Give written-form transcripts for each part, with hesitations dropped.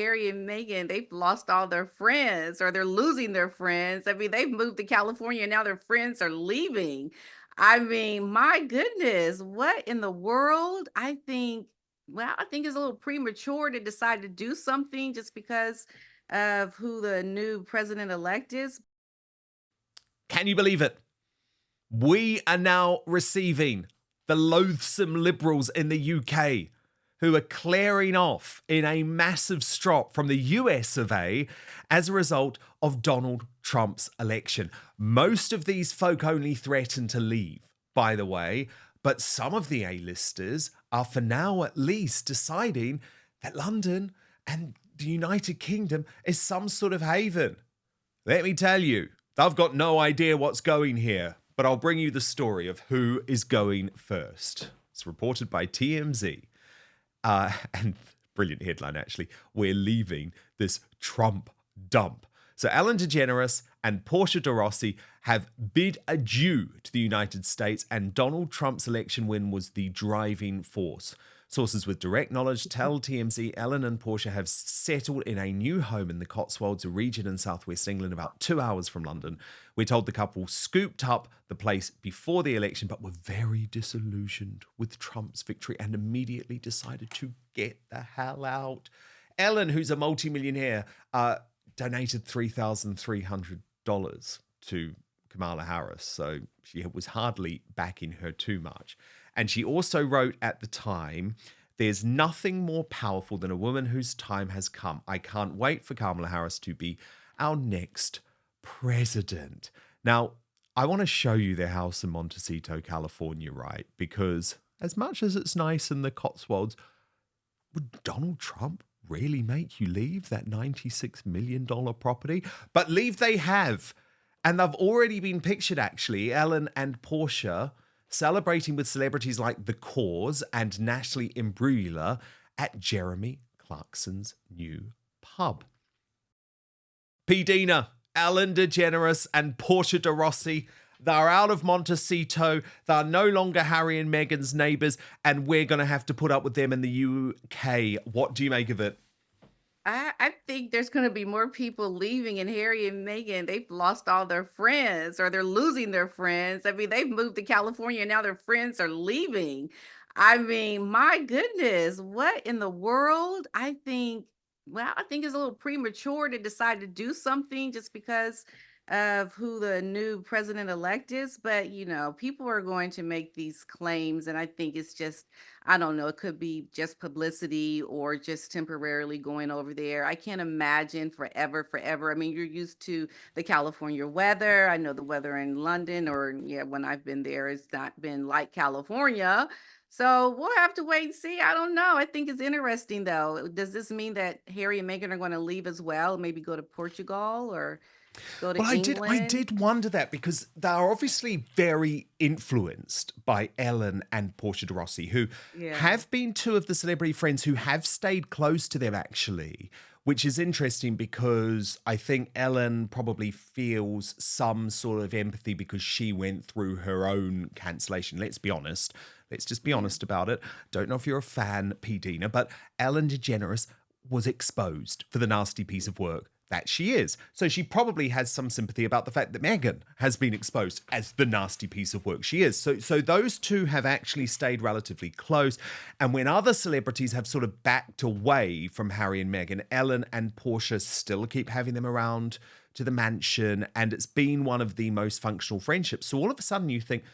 Harry and Meghan, they've lost all their friends or they're losing their friends. I mean, they've moved to California and now their friends are leaving. I mean, my goodness, what in the world? I think it's a little premature to decide to do something just because of who the new president-elect is. Can you believe it? We are now receiving the loathsome liberals in the UK who are clearing off in a massive strop from the US of A as a result of Donald Trump's election. Most of these folk only threaten to leave, by the way, but some of the A-listers are for now at least deciding that London and the United Kingdom is some sort of haven. Let me tell you, I've got no idea what's going here, but I'll bring you the story of who is going first. It's reported by TMZ. And brilliant headline, actually. We're leaving this Trump dump. So Ellen De Generes and Portia de Rossi have bid adieu to the United States, and Donald Trump's election win was the driving force. Sources with direct knowledge tell TMZ Ellen and Portia have settled in a new home in the Cotswolds, a region in southwest England about 2 hours from London. We're told the couple scooped up the place before the election, but were very disillusioned with Trump's victory and immediately decided to get the hell out. Ellen, who's a multimillionaire, donated $3,300 to Kamala Harris, so she was hardly backing her too much. And she also wrote at the time, "There's nothing more powerful than a woman whose time has come. I can't wait for Kamala Harris to be our next president." Now, I want to show you their house in Montecito, California, right? Because as much as it's nice in the Cotswolds, would Donald Trump really make you leave that $96 million property? But leave they have. And they've already been pictured, actually, Ellen and Portia celebrating with celebrities like The Cause and Natalie Imbruglia at Jeremy Clarkson's new pub. P-Dina, Ellen De Generes and Portia de Rossi, they're out of Montecito. They're no longer Harry and Meghan's neighbours, and we're going to have to put up with them in the UK. What do you make of it? I think there's going to be more people leaving, and Harry and Meghan, they've lost all their friends or they're losing their friends. I mean, they've moved to California and now their friends are leaving. I mean, my goodness, what in the world? I think it's a little premature to decide to do something just because of who the new president-elect is. But, people are going to make these claims, and I think it's just I don't know, it could be just publicity or just temporarily going over there. I can't imagine forever, forever. I mean, you're used to the California weather. I know the weather in London or yeah, when I've been there, it's not been like California. So we'll have to wait and see. I don't know. I think it's interesting though. Does this mean that Harry and Meghan are going to leave as well? Maybe go to Portugal or go to Well, I England? did wonder that because they are obviously very influenced by Ellen and Portia de Rossi, who Yeah. have been two of the celebrity friends who have stayed close to them, actually, which is interesting because I think Ellen probably feels some sort of empathy because she went through her own cancellation. Let's be honest. Let's just be Yeah. honest about it. Don't know if you're a fan, P-Dina, but Ellen DeGeneres was exposed for the nasty piece of work that she is. So she probably has some sympathy about the fact that Meghan has been exposed as the nasty piece of work she is. So those two have actually stayed relatively close. And when other celebrities have sort of backed away from Harry and Meghan, Ellen and Portia still keep having them around to the mansion. And it's been one of the most functional friendships. So all of a sudden you think,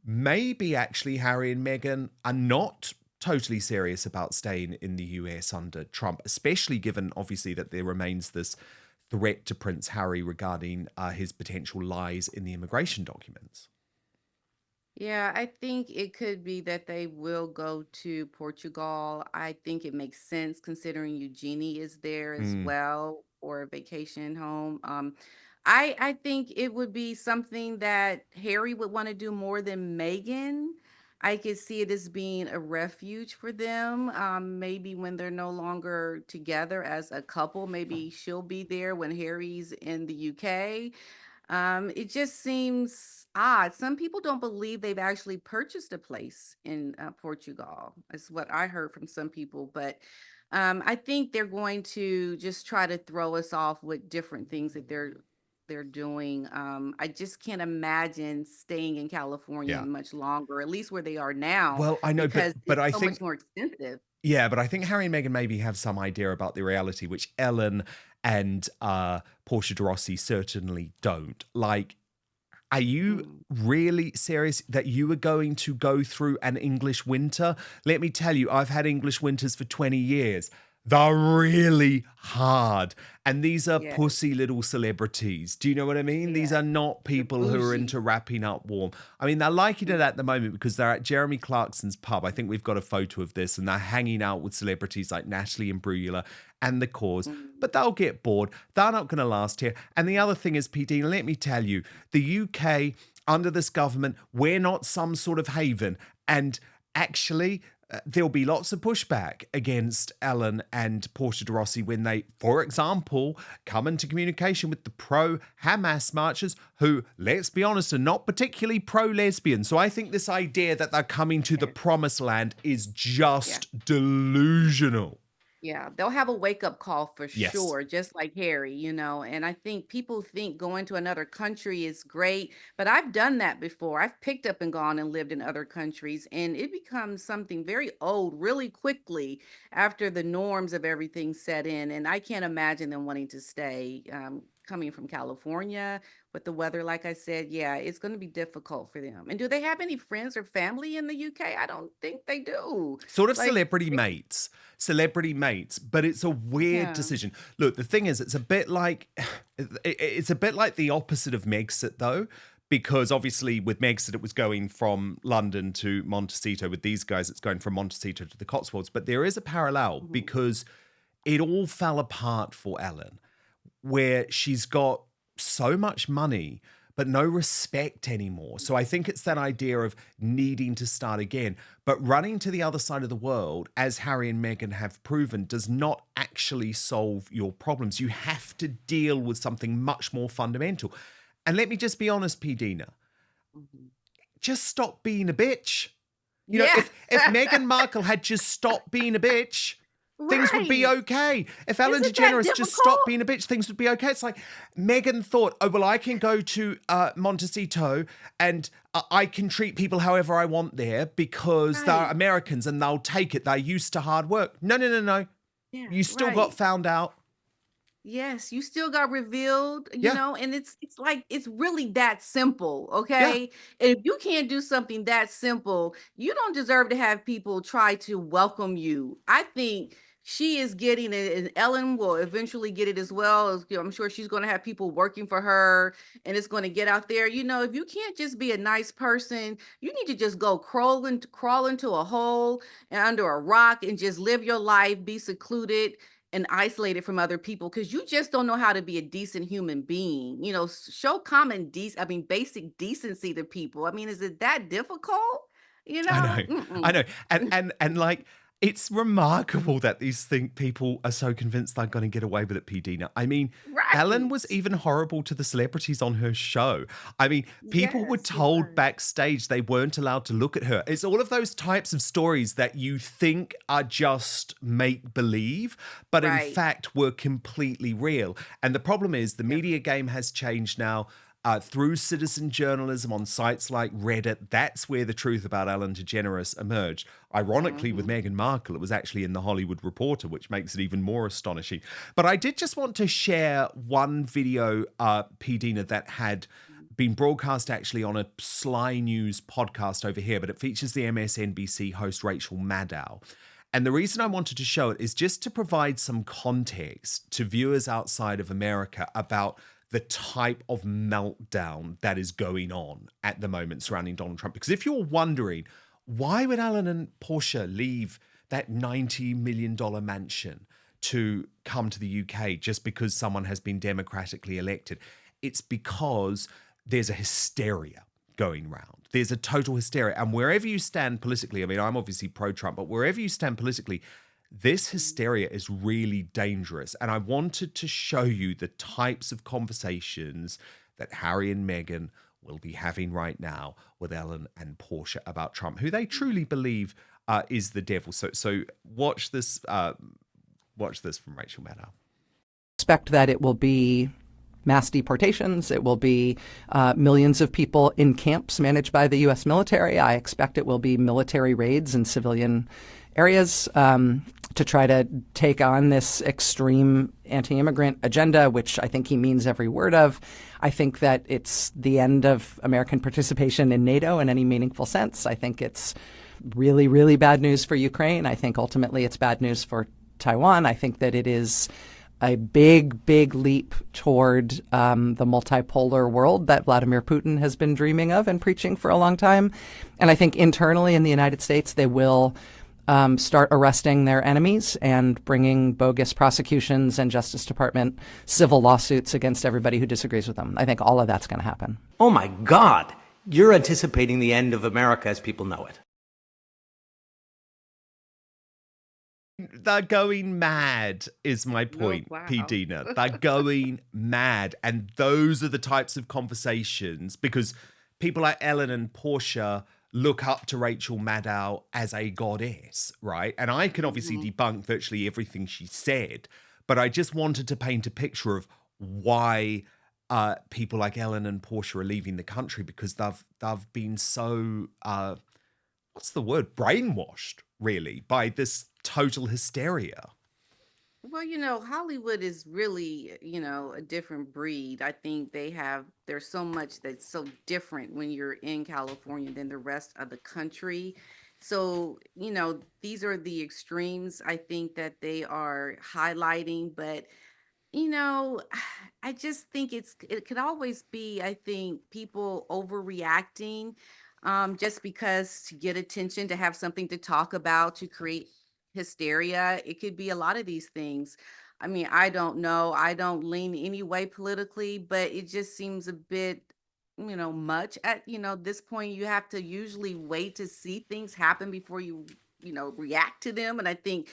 maybe actually Harry and Meghan are not totally serious about staying in the US under Trump, especially given obviously that there remains this threat to Prince Harry regarding his potential lies in the immigration documents. Yeah, I think it could be that they will go to Portugal. I think it makes sense considering Eugenie is there as Mm. well for a vacation home. I think it would be something that Harry would want to do more than Meghan. I could see it as being a refuge for them. Maybe when they're no longer together as a couple, maybe she'll be there when Harry's in the UK. It just seems odd. Some people don't believe they've actually purchased a place in Portugal. Is what I heard from some people. But I think they're going to just try to throw us off with different things that they're doing. I just can't imagine staying in California Yeah. much longer, at least where they are now, Well, I know, because but it's I so much think more expensive. yeah, but I think Harry and Meghan maybe have some idea about the reality, which Ellen and Portia de Rossi certainly don't. Like, are you Mm. really serious that you are going to go through an English winter? Let me tell you, I've had English winters for 20 years. They're really hard. And these are Yes, pussy little celebrities. Do you know what I mean? These yes, are not they're people who are bougie. into wrapping up warm. I mean, they're liking it Mm, at the moment because they're at Jeremy Clarkson's pub. I think we've got a photo of this, and they're hanging out with celebrities like Natalie Imbruglia and the cause. mm. But they'll get bored. They're not going to last here. And the other thing is, P-Dina, let me tell you, the UK, under this government, we're not some sort of haven. And actually, there'll be lots of pushback against Ellen and Portia de Rossi when they, for example, come into communication with the pro-Hamas marchers who, let's be honest, are not particularly pro-lesbian. So I think this idea that they're coming to the Yes, promised land is yeah. just delusional. Yeah, they'll have a wake-up call for Yes. sure, just like Harry, and I think people think going to another country is great, but I've done that before. I've picked up and gone and lived in other countries, and it becomes something very old really quickly after the norms of everything set in, and I can't imagine them wanting to stay. Coming from California with the weather, like I said, yeah, it's going to be difficult for them. And do they have any friends or family in the UK? I don't think they do. Sort of Like, celebrity mates, but it's a weird yeah. decision. Look, the thing is, it's a bit like it's a bit like the opposite of Megxit, though, because obviously with Megxit it was going from London to Montecito. With these guys, it's going from Montecito to the Cotswolds. But there is a parallel Mhm. because it all fell apart for Ellen, where she's got so much money but no respect anymore. So I think it's that idea of needing to start again. But running to the other side of the world, as Harry and Meghan have proven, does not actually solve your problems. You have to deal with something much more fundamental. And let me just be honest, P-Dina, Mhm. just stop being a bitch. You know, Yeah. if Meghan Markle had just stopped being a bitch, things would be Right. okay. If Ellen Isn't that DeGeneres just stopped difficult? being a bitch, things would be okay. It's like Meghan thought, oh, well, I can go to Montecito and I can treat people however I want there because they're Right. Americans and they'll take it. They're used to hard work. No, no, no, no. Yeah, You still got right. found out. Yes, you still got revealed, Yeah, and it's like it's really that simple, yeah. okay? If you can't do something that simple, you don't deserve to have people try to welcome you. I think she is getting it, and Ellen will eventually get it as well. I'm sure she's going to have people working for her, and it's going to get out there. If you can't just be a nice person, you need to just go crawl into a hole and under a rock and just live your life, be secluded and isolated from other people because you just don't know how to be a decent human being. Show basic decency to people. I mean, is it that difficult? I know, I Mm-mm. know, and like it's remarkable that these people are so convinced they're going to get away with it. P-Dina. I mean, Ellen Right. was even horrible to the celebrities on her show. I mean, people were Yes, she told was. backstage they weren't allowed to look at her. It's all of those types of stories that you think are just make believe, but in Right. fact were completely real. And the problem is the Yeah. media game has changed now through citizen journalism on sites like Reddit. That's where the truth about Ellen DeGeneres emerged. Ironically, with Mhm. Meghan Markle, it was actually in the Hollywood Reporter, which makes it even more astonishing. But I did just want to share one video, P-Dina, that had been broadcast actually on a Sly News podcast over here, but it features the MSNBC host Rachel Maddow. And the reason I wanted to show it is just to provide some context to viewers outside of America about the type of meltdown that is going on at the moment surrounding Donald Trump. Because if you're wondering, why would Alan and Portia leave that $90 million mansion to come to the UK just because someone has been democratically elected? It's because there's a hysteria going round. There's a total hysteria. And wherever you stand politically, I mean, I'm obviously pro-Trump, but wherever you stand politically, this hysteria is really dangerous. And I wanted to show you the types of conversations that Harry and Meghan will be having right now with Ellen and Portia about Trump, who they truly believe is the devil. So watch this Watch this from Rachel Maddow. Expect that it will be mass deportations. It will be millions of people in camps managed by the U.S. military. I expect it will be military raids in civilian areas to try to take on this extreme anti-immigrant agenda, which I think he means every word of. I think that it's the end of American participation in NATO in any meaningful sense. I think it's really, really bad news for Ukraine. I think ultimately it's bad news for Taiwan. I think that it is a big, big leap toward the multipolar world that Vladimir Putin has been dreaming of and preaching for a long time. And I think internally in the United States, they will start arresting their enemies and bringing bogus prosecutions and Justice Department civil lawsuits against everybody who disagrees with them. I think all of that's going to happen. Oh, my God. You're anticipating the end of America as people know it. They're going mad is my point, wow. P-Dina. They're going mad. And those are the types of conversations, because people like Ellen and Portia look up to Rachel Maddow as a goddess, right? And I can obviously debunk virtually everything she said, but I just wanted to paint a picture of why people like Ellen and Portia are leaving the country, because they've been so, what's the word? Brainwashed, really, by this total hysteria. Well, Hollywood is really, a different breed. I think there's so much that's so different when you're in California than the rest of the country. So, these are the extremes I think that they are highlighting, but I just think it could always be, I think, people overreacting, just because to get attention, to have something to talk about, to create hysteria. It could be a lot of these things. I mean, I don't know. I don't lean any way politically, but it just seems a bit, much at, this point. You have to usually wait to see things happen before you, react to them. And I think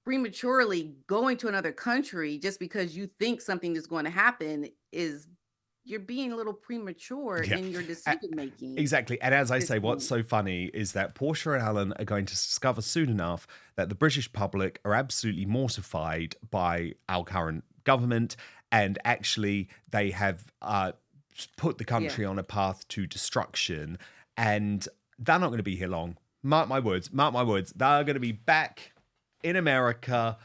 prematurely going to another country just because you think something is going to happen is, you're being a little premature Yeah. in your decision making. Exactly. And as I This say, what's so funny is that Portia and Alan are going to discover soon enough that the British public are absolutely mortified by our current government, and actually they have put the country on a path to destruction, and they're not going to be here long. Mark my words. They're going to be back in America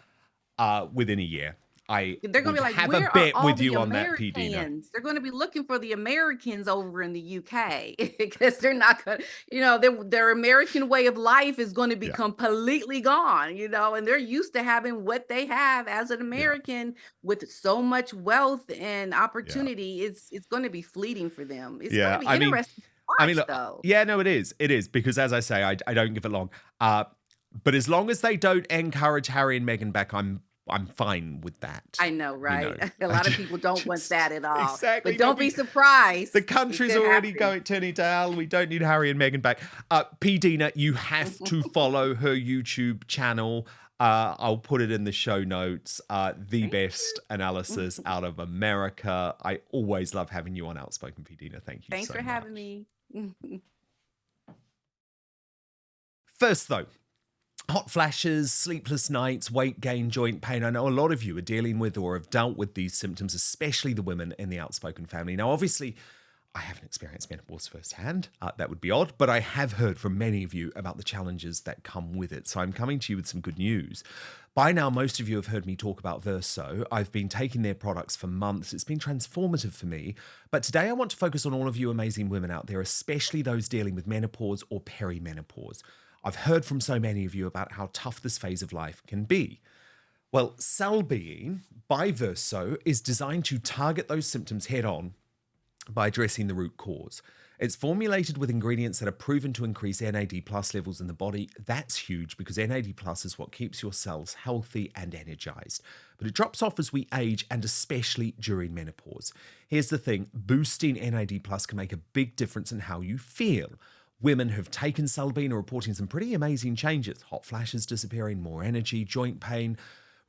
within a year. They're going to be like, have where a bet are all with the you on that, P-Dina. Americans? They're going to be looking for the Americans over in the UK because they're not going their American way of life is going to be completely gone, and they're used to having what they have as an American with so much wealth and opportunity. It's going to be fleeting for them. It's going to be interesting to watch, look, though. Yeah, no, it is. It is, because as I say, I don't give it long. But as long as they don't encourage Harry and Meghan back, I'm fine with that. I know, right? A lot of people don't want that at all. Exactly. But don't be surprised. The country's already turning to hell. We don't need Harry and Meghan back. P-Dina, you have to follow her YouTube channel. I'll put it in the show notes. The best analysis out of America. I always love having you on Outspoken, P-Dina. Thank you Thanks so for much. having me. First, though, hot flashes, sleepless nights, weight gain, joint pain. I know a lot of you are dealing with or have dealt with these symptoms, especially the women in the Outspoken family. Now, obviously, I haven't experienced menopause firsthand. That would be odd, but I have heard from many of you about the challenges that come with it. So I'm coming to you with some good news. By now, most of you have heard me talk about Verso. I've been taking their products for months. It's been transformative for me. But today I want to focus on all of you amazing women out there, especially those dealing with menopause or perimenopause. I've heard from so many of you about how tough this phase of life can be. Well, Cellbeing by Verso is designed to target those symptoms head on by addressing the root cause. It's formulated with ingredients that are proven to increase NAD+ levels in the body. That's huge because NAD+ is what keeps your cells healthy and energized. But it drops off as we age, and especially during menopause. Here's the thing, boosting NAD+ can make a big difference in how you feel. Women who've taken Cellbeing are reporting some pretty amazing changes. Hot flashes disappearing, more energy, joint pain,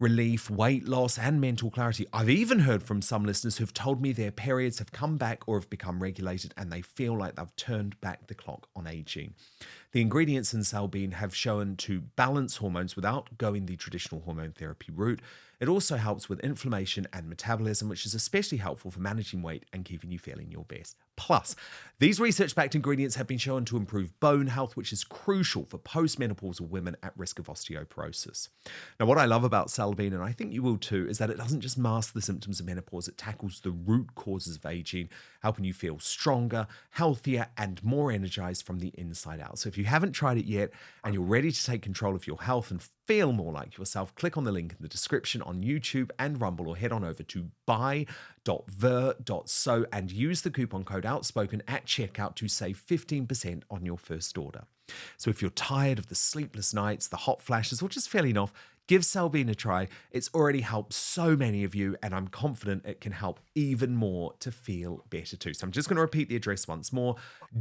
relief, weight loss, and mental clarity. I've even heard from some listeners who've told me their periods have come back or have become regulated, and they feel like they've turned back the clock on aging. The ingredients in Salbean have shown to balance hormones without going the traditional hormone therapy route. It also helps with inflammation and metabolism, which is especially helpful for managing weight and keeping you feeling your best. Plus, these research-backed ingredients have been shown to improve bone health, which is crucial for postmenopausal women at risk of osteoporosis. Now, what I love about Salbean, and I think you will too, is that it doesn't just mask the symptoms of menopause, it tackles the root causes of aging, helping you feel stronger, healthier, and more energized from the inside out. So if you haven't tried it yet and you're ready to take control of your health and feel more like yourself, click on the link in the description on YouTube and Rumble, or head on over to buy.ver.so and use the coupon code Outspoken at checkout to save 15% on your first order. So if you're tired of the sleepless nights, the hot flashes, or just feeling off, give Salbean a try. It's already helped so many of you, and I'm confident it can help even more to feel better too. So I'm just going to repeat the address once more: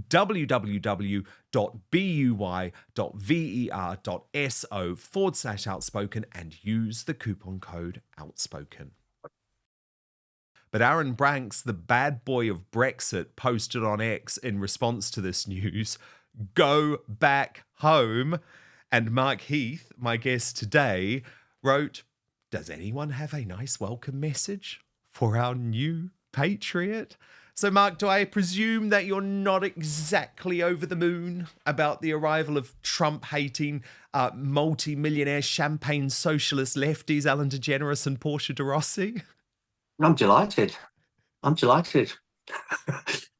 www.buy.ver.so/outspoken and use the coupon code Outspoken. But Aaron Branks, the bad boy of Brexit, posted on X in response to this news, "Go back home." And Mark Heath, my guest today, wrote, "Does anyone have a nice welcome message for our new patriot?" So, Mark, do I presume that you're not exactly over the moon about the arrival of Trump-hating, multi-millionaire champagne socialist lefties Ellen De Generes and Portia de Rossi? I'm delighted. I'm delighted.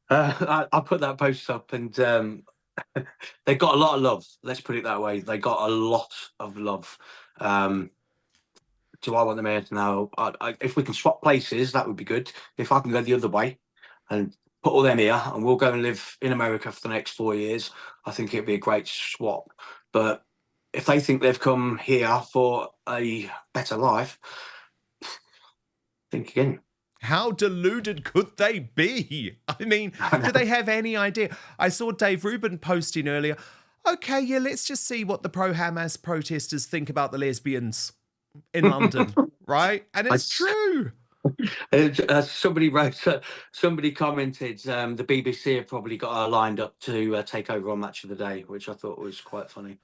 I put that post up, and they got a lot of love. Let's put it that way. They got a lot of love. Do I want them here now? If we can swap places, that would be good. If I can go the other way and put all them here, and we'll go and live in America for the next 4 years, I think it'd be a great swap. But if they think they've come here for a better life, think again. How deluded could they be? I mean, do they have any idea? I saw Dave Rubin posting earlier, okay, yeah, let's just see what the pro-Hamas protesters think about the lesbians in London, right? And it's true. Somebody wrote, somebody commented, the BBC have probably got her lined up to take over on Match of the Day, which I thought was quite funny.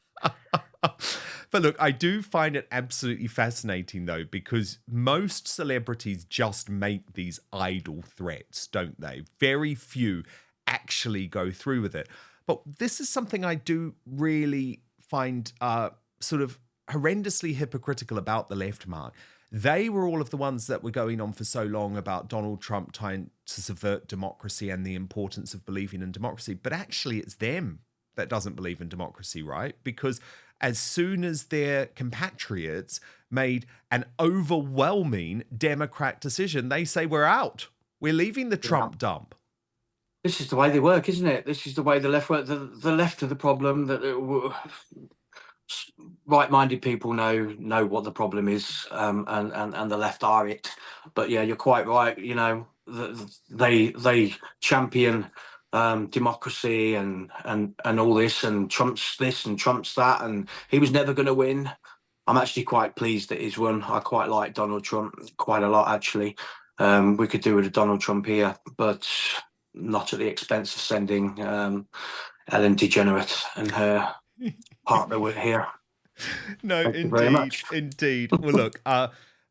But look, I do find it absolutely fascinating, though, because most celebrities just make these idle threats, don't they? Very few actually go through with it. But this is something I do really find sort of horrendously hypocritical about the left, Mark. They were all of the ones that were going on for so long about Donald Trump trying to subvert democracy and the importance of believing in democracy. But actually, it's them that doesn't believe in democracy, right? Because as soon as their compatriots made an overwhelming Democrat decision, they say, we're out. We're leaving the Trump dump. This is the way they work, isn't it? This is the way the left work. The left of the problem. That right-minded people know what the problem is, and the left are it. But yeah, you're quite right. You know, they champion democracy and all this, and Trump's this and Trump's that, and he was never going to win. I'm actually quite pleased that he's won. I quite like Donald Trump quite a lot, actually. We could do with a Donald Trump here, but not at the expense of sending Ellen De Generes and her partner with here. No, Thank you very much. Indeed. Well, look,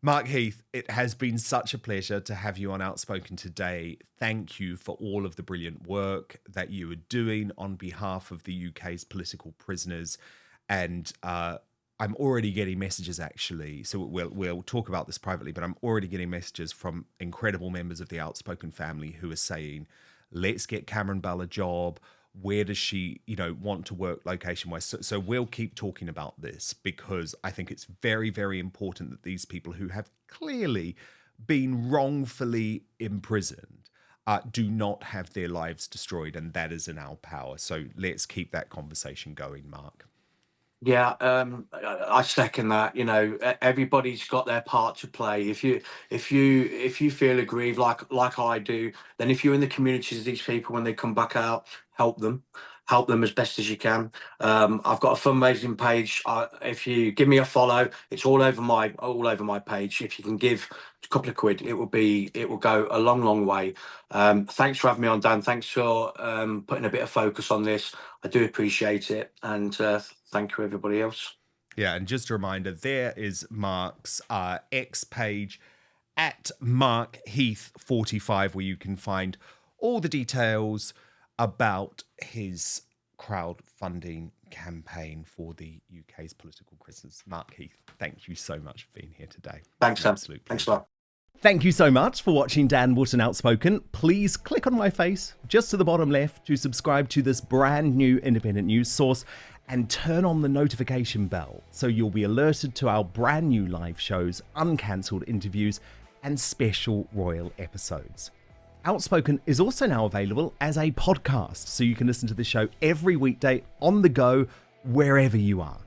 Mark Heath, it has been such a pleasure to have you on Outspoken today. Thank you for all of the brilliant work that you are doing on behalf of the UK's political prisoners. And I'm already getting messages, actually. So we'll talk about this privately, but I'm already getting messages from incredible members of the Outspoken family who are saying, let's get Cameron Bell a job. Where does she, want to work location-wise? So we'll keep talking about this, because I think it's very, very important that these people who have clearly been wrongfully imprisoned do not have their lives destroyed, and that is in our power. So let's keep that conversation going, Mark. Yeah, I second that. Everybody's got their part to play. If you feel aggrieved like I do, then if you're in the communities of these people when they come back out, help them. help them as best as you can. I've got a fundraising page. If you give me a follow, it's all over my page. If you can give a couple of quid, it will go a long way. Thanks for having me on, Dan. Thanks for putting a bit of focus on this. I do appreciate it, and thank you everybody else. Yeah, and just a reminder, there is Mark's X page at Mark Heath 45, where you can find all the details about his crowdfunding campaign for the UK's political crisis. Mark Heath, thank you so much for being here today. Thanks, Sam. Thanks a lot. Thank you so much for watching Dan Wootton Outspoken. Please click on my face just to the bottom left to subscribe to this brand new independent news source and turn on the notification bell so you'll be alerted to our brand new live shows, uncancelled interviews, and special royal episodes. Outspoken is also now available as a podcast, so you can listen to the show every weekday on the go, wherever you are.